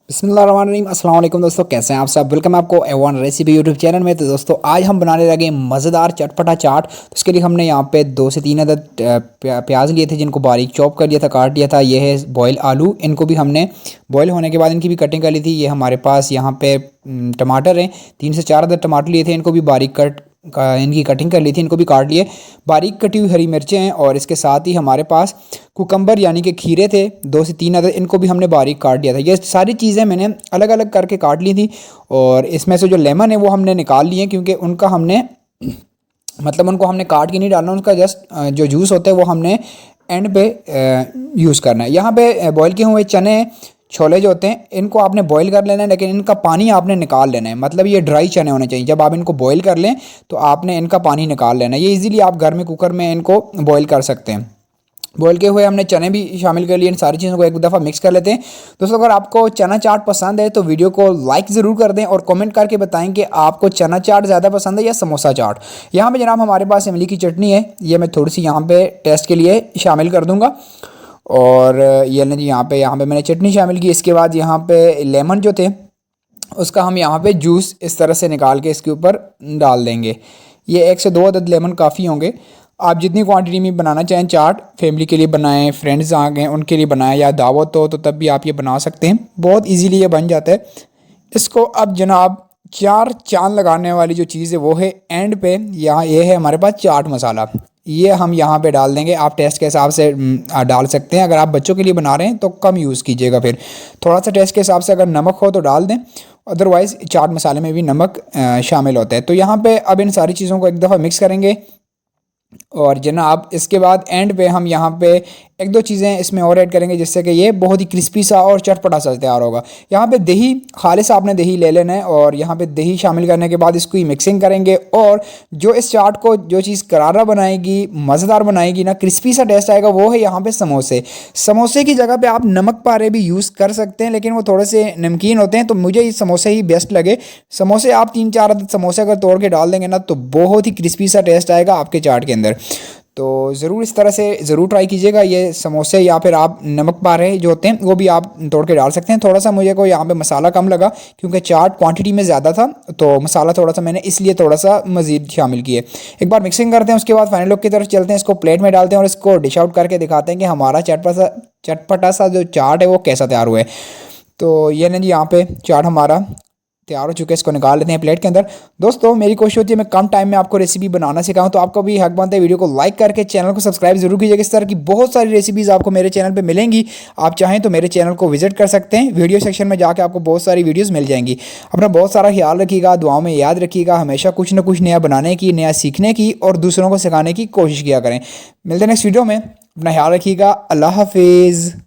बिस्मिल्लाहिर्रहमानिर्रहीम। अस्सलाम वालेकुम दोस्तों, कैसे हैं आप सब। वेलकम है आपको A1 रेसिपी यूट्यूब चैनल में। तो दोस्तों आज हम बनाने लगे मज़ेदार चटपटा चाट। तो इसके लिए हमने यहाँ पे 2 से 3 अदद प्याज लिए थे, जिनको बारीक चॉप कर लिया था, काट लिया था। ये है बॉयल आलू, इनको भी हमने बॉयल होने के बाद इनकी भी कटिंग कर ली थी। ये हमारे पास यहाँ पे टमाटर हैं, 3 से 4 अदद टमाटर लिए थे, इनको भी बारीक इनकी कटिंग कर ली थी, इनको भी काट लिए। बारीक कटी हुई हरी मिर्चें हैं और इसके साथ ही हमारे पास कुकम्बर यानी कि खीरे थे, 2 से 3 अदद, इनको भी हमने बारीक काट दिया था। ये सारी चीज़ें मैंने अलग अलग करके काट ली थी। और इसमें से जो लेमन है वो हमने निकाल लिए, क्योंकि उनका हमने मतलब उनको हमने काट के नहीं डालना, उनका जस्ट जो जूस होता है वो हमने एंड पे यूज़ करना है। यहाँ पे बॉयल किए हुए चने छोले जो होते हैं इनको आपने बॉईल कर लेना है, लेकिन इनका पानी आपने निकाल लेना है। मतलब ये ड्राई चने होने चाहिए। जब आप इनको बॉईल कर लें तो आपने इनका पानी निकाल लेना है। ये इजीली आप घर में कुकर में इनको बॉईल कर सकते हैं। बॉईल के हुए हमने चने भी शामिल कर लिए। इन सारी चीज़ों को एक दफ़ा मिक्स कर लेते हैं। दोस्तों अगर आपको चना चाट पसंद है तो वीडियो को लाइक ज़रूर कर दें और कमेंट करके बताएं कि आपको चना चाट ज़्यादा पसंद है या समोसा चाट। यहाँ पे जनाब हमारे पास इमली की चटनी है, ये मैं थोड़ी सी यहाँ पे टेस्ट के लिए शामिल कर दूँगा। और ये लें जी, यहाँ पे मैंने चटनी शामिल की। इसके बाद यहाँ पे लेमन जो थे उसका हम यहाँ पे जूस इस तरह से निकाल के इसके ऊपर डाल देंगे। ये 1 से 2 अदद लेमन काफ़ी होंगे। आप जितनी क्वांटिटी में बनाना चाहें चाट, फैमिली के लिए बनाएं, फ्रेंड्स आ गए उनके लिए बनाएं, या दावत हो तो तब भी आप ये बना सकते हैं। बहुत इजीली ये बन जाता है। इसको अब जनाब 4 चांद लगाने वाली जो चीज़ है वो है एंड पे। यहाँ ये है हमारे पास चाट मसाला, ये हम यहाँ पे डाल देंगे। आप टेस्ट के हिसाब से डाल सकते हैं। अगर आप बच्चों के लिए बना रहे हैं तो कम यूज़ कीजिएगा, फिर थोड़ा सा टेस्ट के हिसाब से अगर नमक हो तो डाल दें, अदरवाइज़ चाट मसाले में भी नमक शामिल होता है। तो यहाँ पे अब इन सारी चीज़ों को एक दफ़ा मिक्स करेंगे। और जनाब इसके बाद एंड पे हम यहाँ पे 1-2 चीज़ें इसमें और ऐड करेंगे, जिससे कि ये बहुत ही क्रिस्पी सा और चटपटा सा तैयार होगा। यहाँ पे दही, खालिस आपने दही ले लेना है और यहाँ पे दही शामिल करने के बाद इसको ही मिक्सिंग करेंगे। और जो इस चाट को जो चीज़ करारा बनाएगी, मज़ेदार बनाएगी ना, क्रिस्पी सा टेस्ट आएगा, वो है यहाँ पे समोसे। समोसे की जगह पे आप नमक पारे भी यूज़ कर सकते हैं, लेकिन वो थोड़े से नमकीन होते हैं, तो मुझे ये समोसे ही बेस्ट लगे। समोसे आप 3-4 अदद समोसे अगर तोड़ के डाल देंगे ना तो बहुत ही क्रिस्पी सा टेस्ट आएगा आपके चाट के अंदर। तो ज़रूर इस तरह से ज़रूर ट्राई कीजिएगा ये समोसे। या फिर आप नमक पारे जो होते हैं वो भी आप तोड़ के डाल सकते हैं। थोड़ा सा मुझे को यहाँ पे मसाला कम लगा, क्योंकि चाट क्वांटिटी में ज़्यादा था, तो मसाला थोड़ा सा मैंने इसलिए थोड़ा सा मज़ीद शामिल किए। एक बार मिक्सिंग करते हैं, उसके बाद फाइनल लुक की तरफ चलते हैं। इसको प्लेट में डालते हैं और इसको डिश आउट करके दिखाते हैं कि हमारा चटपटा सा जो चाट है वो कैसा तैयार हुआ है। तो ये नहीं जी, यहाँ पे चाट हमारा तैयार हो चुके हैं। इसको निकाल लेते हैं प्लेट के अंदर। दोस्तों मेरी कोशिश होती है मैं कम टाइम में आपको रेसिपी बनाना सिखाऊं, तो आपको भी हक बनता है वीडियो को लाइक करके चैनल को सब्सक्राइब जरूर कीजिएगा। इस तरह की बहुत सारी रेसिपीज़ आपको मेरे चैनल पे मिलेंगी। आप चाहें तो मेरे चैनल को विजिट कर सकते हैं, वीडियो सेक्शन में जाके आपको बहुत सारी वीडियोज़ मिल जाएंगी। अपना बहुत सारा ख्याल रखिएगा, दुआओं में याद रखिएगा। हमेशा कुछ ना कुछ नया बनाने की, नया सीखने की और दूसरों को सिखाने की कोशिश किया करें। मिलते हैं नेक्स्ट वीडियो में। अपना ख्याल रखिएगा। अल्लाह हाफिज़।